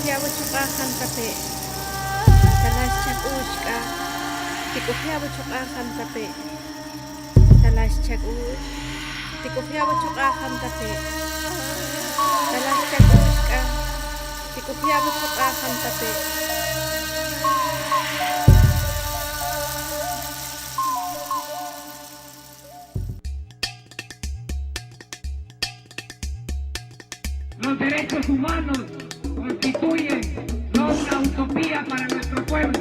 Tikufiaba chuqajan tape, talash chakushka. Tikufiaba chuqajan tape, talash chakush. Tikufiaba chuqajan tape, talash chakushka. Tikufiaba chuqajan tape. Los derechos humanos constituyen no una utopía para nuestro pueblo.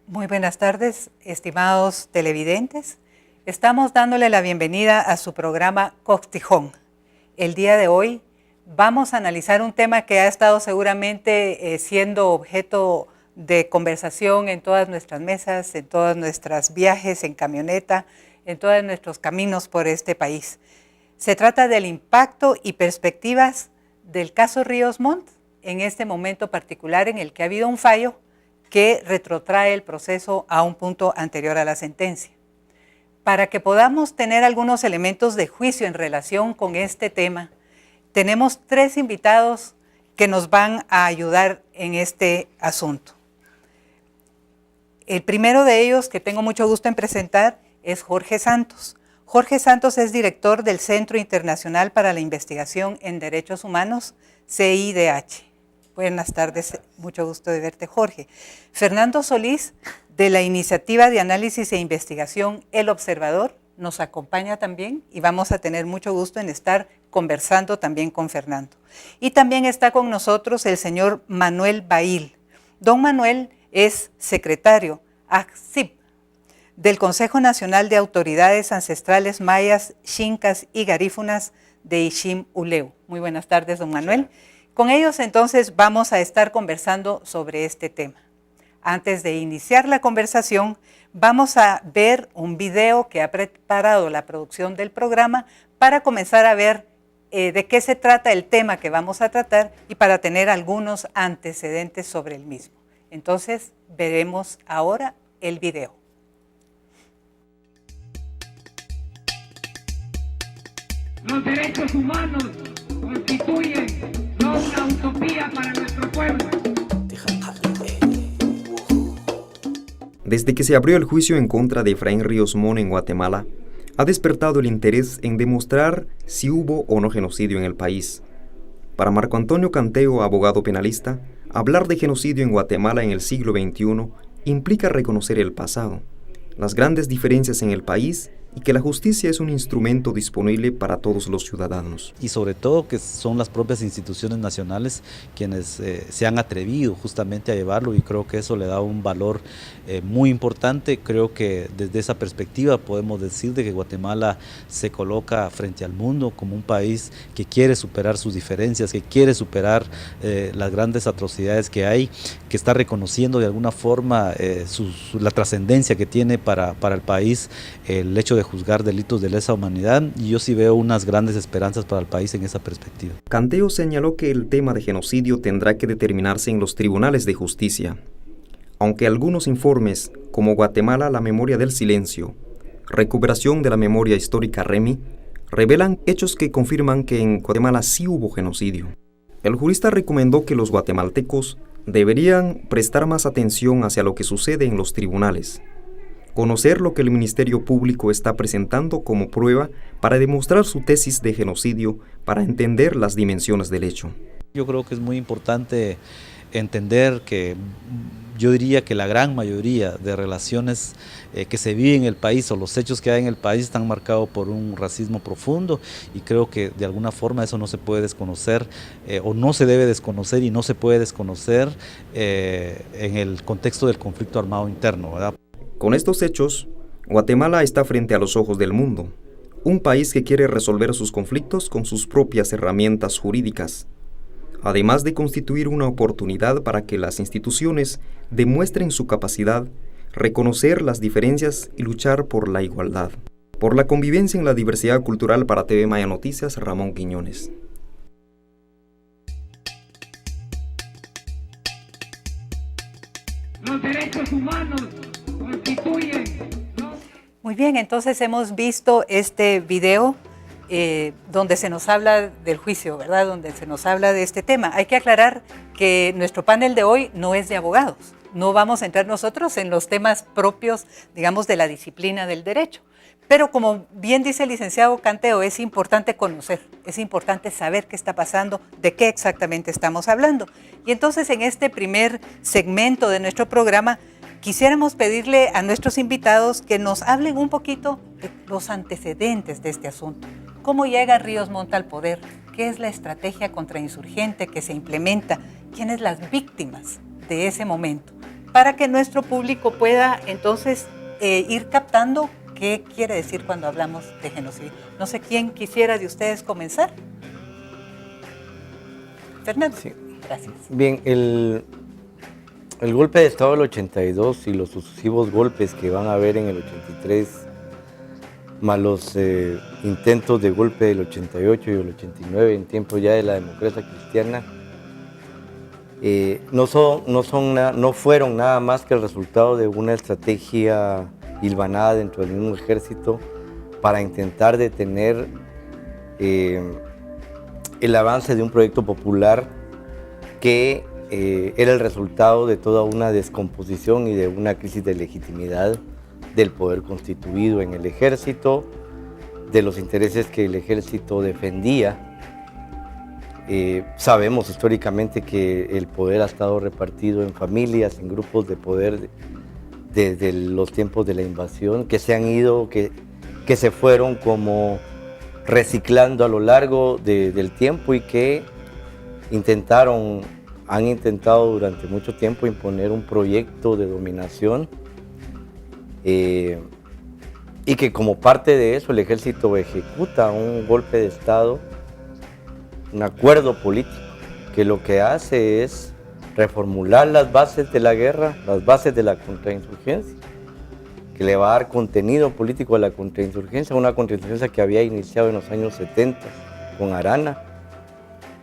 Muy buenas tardes, estimados televidentes. Estamos dándole la bienvenida a su programa Costijón. El día de hoy vamos a analizar un tema que ha estado seguramente siendo objeto de conversación en todas nuestras mesas, en todos nuestros viajes en camioneta, en todos nuestros caminos por este país. Se trata del impacto y perspectivas del caso Ríos Montt en este momento particular en el que ha habido un fallo que retrotrae el proceso a un punto anterior a la sentencia. Para que podamos tener algunos elementos de juicio en relación con este tema, tenemos 3 invitados que nos van a ayudar en este asunto. El primero de ellos, que tengo mucho gusto en presentar, es Jorge Santos. Jorge Santos es director del Centro Internacional para la Investigación en Derechos Humanos, CIDH. Buenas tardes, mucho gusto de verte, Jorge. Fernando Solís, de la Iniciativa de Análisis e Investigación El Observador, nos acompaña también y vamos a tener mucho gusto en estar conversando también con Fernando. Y también está con nosotros el señor Manuel Bail. Don Manuel es secretario ACSIP del Consejo Nacional de Autoridades Ancestrales Mayas, Xincas y Garífunas de Ixim Uleu. Muy buenas tardes, don Manuel. Con ellos entonces vamos a estar conversando sobre este tema. Antes de iniciar la conversación, vamos a ver un video que ha preparado la producción del programa para comenzar a ver de qué se trata el tema que vamos a tratar y para tener algunos antecedentes sobre el mismo. Entonces, veremos ahora el video. Los derechos humanos constituyen no una utopía para nuestro pueblo. Desde que se abrió el juicio en contra de Efraín Ríos Montt en Guatemala, ha despertado el interés en demostrar si hubo o no genocidio en el país. Para Marco Antonio Canteo, abogado penalista, hablar de genocidio en Guatemala en el siglo XXI implica reconocer el pasado, las grandes diferencias en el país y que la justicia es un instrumento disponible para todos los ciudadanos. Y sobre todo que son las propias instituciones nacionales quienes se han atrevido justamente a llevarlo, y creo que eso le da un valor muy importante. Creo que desde esa perspectiva podemos decir de que Guatemala se coloca frente al mundo como un país que quiere superar sus diferencias, que quiere superar las grandes atrocidades que hay, que está reconociendo de alguna forma la trascendencia que tiene para el país el hecho de juzgar delitos de lesa humanidad, y yo sí veo unas grandes esperanzas para el país en esa perspectiva. Canteo señaló que el tema de genocidio tendrá que determinarse en los tribunales de justicia, aunque algunos informes, como Guatemala, la memoria del silencio, recuperación de la memoria histórica REMI, revelan hechos que confirman que en Guatemala sí hubo genocidio. El jurista recomendó que los guatemaltecos deberían prestar más atención hacia lo que sucede en los tribunales, conocer lo que el Ministerio Público está presentando como prueba para demostrar su tesis de genocidio, para entender las dimensiones del hecho. Yo creo que es muy importante entender que yo diría que la gran mayoría de relaciones que se viven en el país o los hechos que hay en el país están marcados por un racismo profundo, y creo que de alguna forma eso no se puede desconocer o no se debe desconocer y no se puede desconocer en el contexto del conflicto armado interno, ¿verdad? Con estos hechos, Guatemala está frente a los ojos del mundo, un país que quiere resolver sus conflictos con sus propias herramientas jurídicas. además de constituir una oportunidad para que las instituciones demuestren su capacidad, reconocer las diferencias y luchar por la igualdad. Por la convivencia en la diversidad cultural, para TV Maya Noticias, Ramón Quiñones. Los derechos humanos constituyen... Muy bien, entonces hemos visto este video donde se nos habla del juicio, ¿verdad? Donde se nos habla de este tema. Hay que aclarar que nuestro panel de hoy no es de abogados. No vamos a entrar nosotros en los temas propios, digamos, de la disciplina del derecho. Pero como bien dice el licenciado Canteo, es importante conocer, es importante saber qué está pasando, de qué exactamente estamos hablando. Y entonces en este primer segmento de nuestro programa, quisiéramos pedirle a nuestros invitados que nos hablen un poquito de los antecedentes de este asunto. ¿Cómo llega Ríos Montt al poder? ¿Qué es la estrategia contrainsurgente que se implementa? ¿Quiénes las víctimas de ese momento? Para que nuestro público pueda entonces ir captando qué quiere decir cuando hablamos de genocidio. No sé quién quisiera de ustedes comenzar. Fernando. Sí. Gracias. Bien, el golpe de Estado del 82 y los sucesivos golpes que van a haber en el 83, más los intentos de golpe del 88 y el 89 en tiempo ya de la democracia cristiana, no fueron nada más que el resultado de una estrategia hilvanada dentro del mismo ejército para intentar detener el avance de un proyecto popular que era el resultado de toda una descomposición y de una crisis de legitimidad del poder constituido en el ejército, de los intereses que el ejército defendía. Sabemos históricamente que el poder ha estado repartido en familias, en grupos de poder desde los tiempos de la invasión, que se han ido, que se fueron como reciclando a lo largo del tiempo y que han intentado durante mucho tiempo imponer un proyecto de dominación y que como parte de eso el ejército ejecuta un golpe de Estado, un acuerdo político que lo que hace es reformular las bases de la guerra, las bases de la contrainsurgencia, que le va a dar contenido político a la contrainsurgencia, una contrainsurgencia que había iniciado en los años 70 con Arana,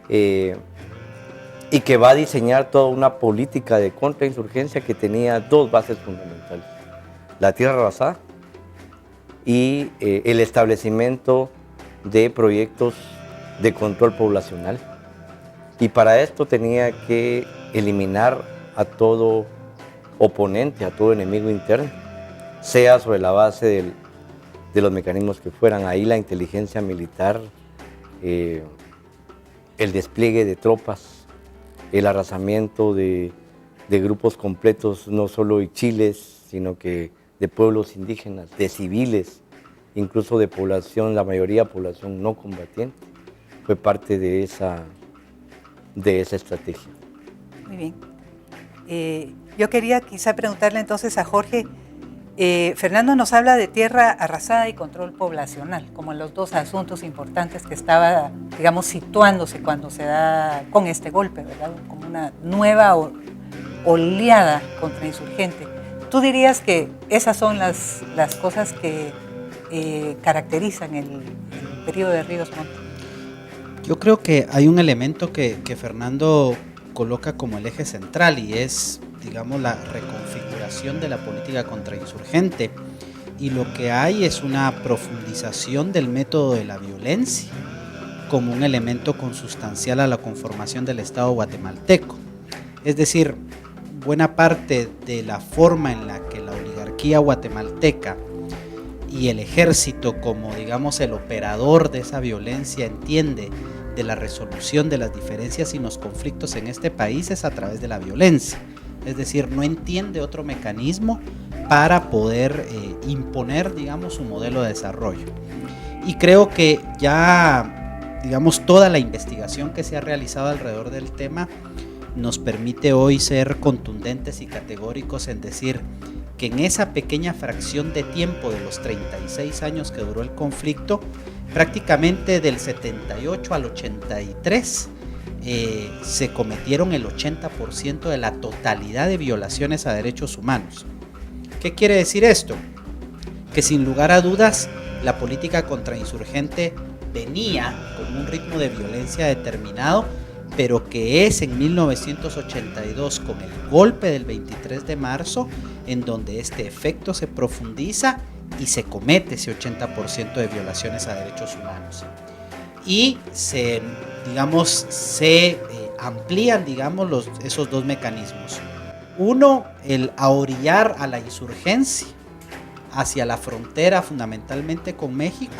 y que va a diseñar toda una política de contrainsurgencia que tenía dos bases fundamentales: la tierra arrasada y el establecimiento de proyectos de control poblacional. Y para esto tenía que eliminar a todo oponente, a todo enemigo interno, sea sobre la base de los mecanismos que fueran. Ahí la inteligencia militar, el despliegue de tropas, el arrasamiento de grupos completos, no solo chiles, sino que de pueblos indígenas, de civiles, incluso de población, la mayoría población no combatiente, fue parte de esa estrategia. Muy bien. Yo quería quizá preguntarle entonces a Jorge, Fernando nos habla de tierra arrasada y control poblacional, como los dos asuntos importantes que estaba, digamos, situándose cuando se da con este golpe, ¿verdad? Como una nueva oleada contrainsurgente. ¿Tú dirías que esas son las cosas que caracterizan el periodo de Ríos Montt? Yo creo que hay un elemento que Fernando coloca como el eje central y es, digamos, la reconfiguración de la política contrainsurgente, y lo que hay es una profundización del método de la violencia como un elemento consustancial a la conformación del Estado guatemalteco. Es decir, buena parte de la forma en la que la oligarquía guatemalteca y el ejército como, digamos, el operador de esa violencia entiende de la resolución de las diferencias y los conflictos en este país es a través de la violencia. Es decir, no entiende otro mecanismo para poder imponer, digamos, su modelo de desarrollo. Y creo que ya, digamos, toda la investigación que se ha realizado alrededor del tema nos permite hoy ser contundentes y categóricos en decir que en esa pequeña fracción de tiempo de los 36 años que duró el conflicto, prácticamente del 78 al 83, se cometieron el 80% de la totalidad de violaciones a derechos humanos. ¿Qué quiere decir esto? Que sin lugar a dudas la política contrainsurgente venía con un ritmo de violencia determinado, pero que es en 1982 con el golpe del 23 de marzo en donde este efecto se profundiza y se comete ese 80% de violaciones a derechos humanos. Y se amplían esos dos mecanismos. Uno, el ahorillar a la insurgencia hacia la frontera fundamentalmente con México,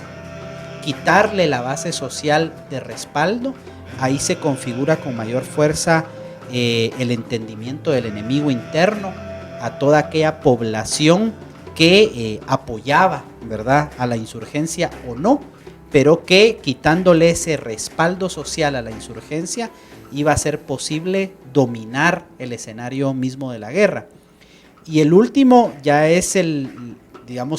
quitarle la base social de respaldo. Ahí se configura con mayor fuerza el entendimiento del enemigo interno a toda aquella población que apoyaba, ¿verdad?, a la insurgencia o no, pero que quitándole ese respaldo social a la insurgencia iba a ser posible dominar el escenario mismo de la guerra. Y el último ya es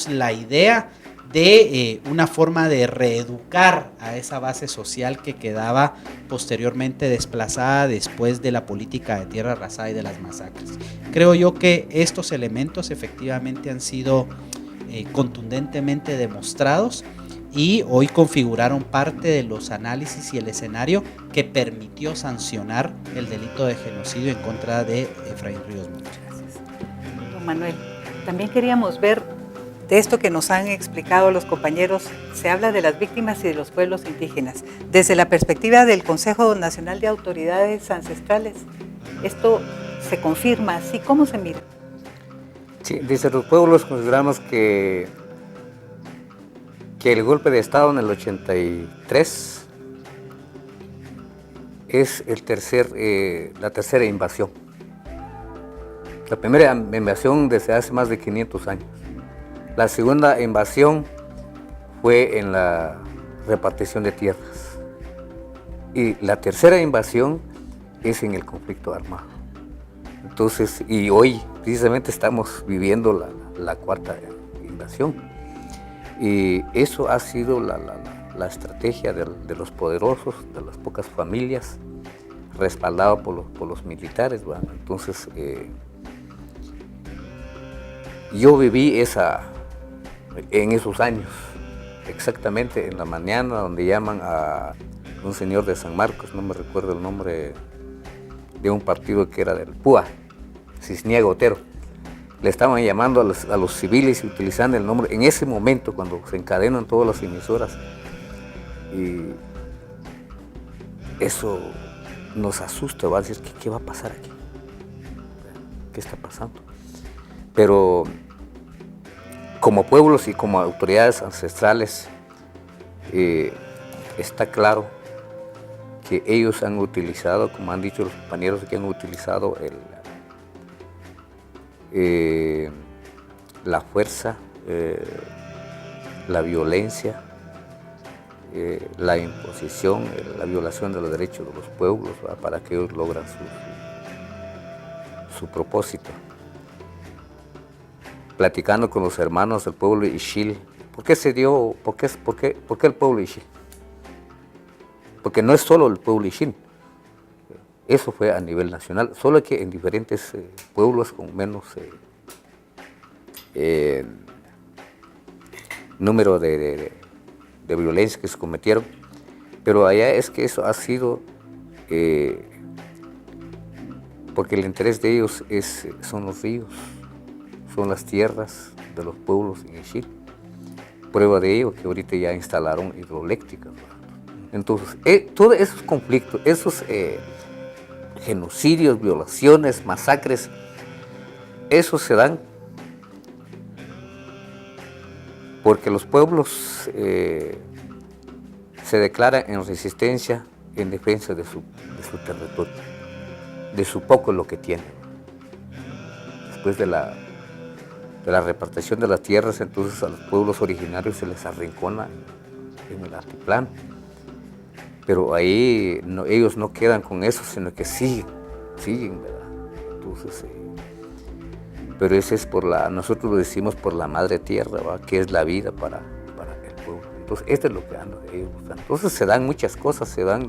la idea de una forma de reeducar a esa base social que quedaba posteriormente desplazada después de la política de tierra arrasada y de las masacres. Creo yo que estos elementos efectivamente han sido contundentemente demostrados y hoy configuraron parte de los análisis y el escenario que permitió sancionar el delito de genocidio en contra de Efraín Ríos Montt. Gracias. Don Manuel, también queríamos ver de esto que nos han explicado los compañeros. Se habla de las víctimas y de los pueblos indígenas. Desde la perspectiva del Consejo Nacional de Autoridades Ancestrales, ¿esto se confirma así? ¿Cómo se mira? Sí, desde los pueblos consideramos que el golpe de Estado en el 83 es la tercera invasión. La primera invasión desde hace más de 500 años. La segunda invasión fue en la repartición de tierras. Y la tercera invasión es en el conflicto armado. Entonces, y hoy precisamente estamos viviendo la cuarta invasión. Y eso ha sido la estrategia de los poderosos, de las pocas familias, respaldado por los militares. ¿verdad? Entonces, yo viví en esos años, exactamente en la mañana, donde llaman a un señor de San Marcos, no me recuerdo el nombre, de un partido que era del PUA, Cisniega Otero. Le estaban llamando a los civiles y utilizando el nombre en ese momento cuando se encadenan todas las emisoras. Y eso nos asusta, va a decir, ¿qué va a pasar aquí? ¿Qué está pasando? Pero como pueblos y como autoridades ancestrales, está claro que ellos han utilizado, como han dicho los compañeros, que han utilizado la fuerza, la violencia, la imposición, la violación de los derechos de los pueblos, ¿verdad? Para que ellos logren su propósito. Platicando con los hermanos del pueblo Ixil, ¿por qué se dio, por qué el pueblo Ixil? Porque no es solo el pueblo Ixil, eso fue a nivel nacional, solo que en diferentes pueblos con menos número de violencia que se cometieron, pero allá es que eso ha sido porque el interés de ellos son los ríos, son las tierras de los pueblos en Ixil. Prueba de ello que ahorita ya instalaron hidroeléctricas. Entonces, todos esos conflictos, esos genocidios, violaciones, masacres, esos se dan porque los pueblos se declaran en resistencia, en defensa de su territorio, de su poco lo que tienen. Después de la repartición de las tierras, entonces a los pueblos originarios se les arrincona en el altiplano. Pero ahí ellos no quedan con eso, sino que siguen, ¿verdad? Entonces, pero ese es nosotros lo decimos por la madre tierra, ¿verdad? Que es la vida para el pueblo. Entonces, esto es lo que anda de ellos buscando. Entonces se dan muchas cosas, se dan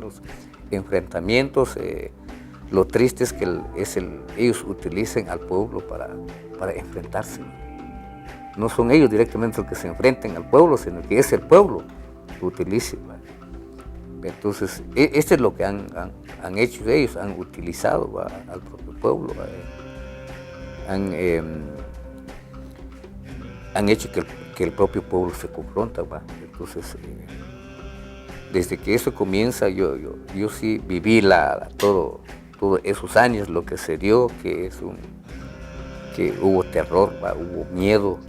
enfrentamientos, lo triste es que ellos utilicen al pueblo para enfrentarse. No son ellos directamente los que se enfrenten al pueblo, sino que es el pueblo que utilice. Entonces, esto es lo que han hecho ellos, han utilizado al propio pueblo. Han hecho que el propio pueblo se confronta. Entonces, desde que eso comienza, yo sí viví todos esos años, lo que se dio, que hubo terror, hubo miedo,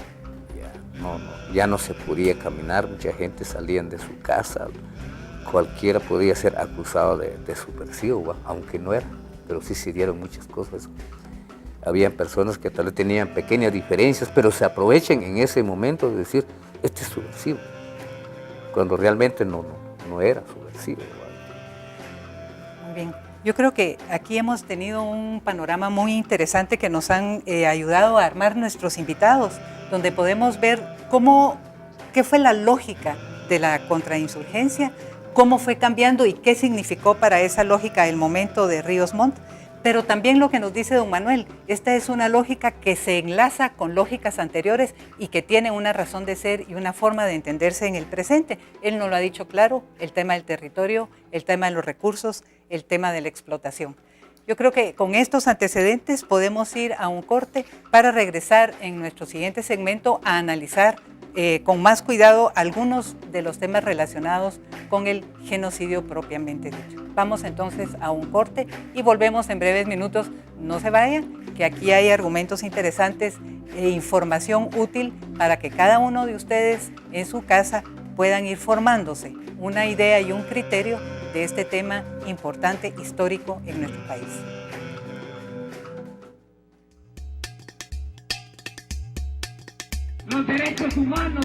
ya no se podía caminar, mucha gente salía de su casa, cualquiera podía ser acusado de subversivo, aunque no era, pero sí se dieron muchas cosas. Habían personas que tal vez tenían pequeñas diferencias, pero se aprovechan en ese momento de decir, este es subversivo, cuando realmente no era subversivo. Muy bien. Yo creo que aquí hemos tenido un panorama muy interesante que nos han ayudado a armar nuestros invitados, donde podemos ver qué fue la lógica de la contrainsurgencia, cómo fue cambiando y qué significó para esa lógica el momento de Ríos Montt. Pero también lo que nos dice don Manuel, esta es una lógica que se enlaza con lógicas anteriores y que tiene una razón de ser y una forma de entenderse en el presente. Él nos lo ha dicho claro, el tema del territorio, el tema de los recursos, el tema de la explotación. Yo creo que con estos antecedentes podemos ir a un corte para regresar en nuestro siguiente segmento a analizar con más cuidado algunos de los temas relacionados con el genocidio propiamente dicho. Vamos entonces a un corte y volvemos en breves minutos. No se vayan, que aquí hay argumentos interesantes e información útil para que cada uno de ustedes en su casa puedan ir formándose una idea y un criterio de este tema importante histórico en nuestro país. Los derechos humanos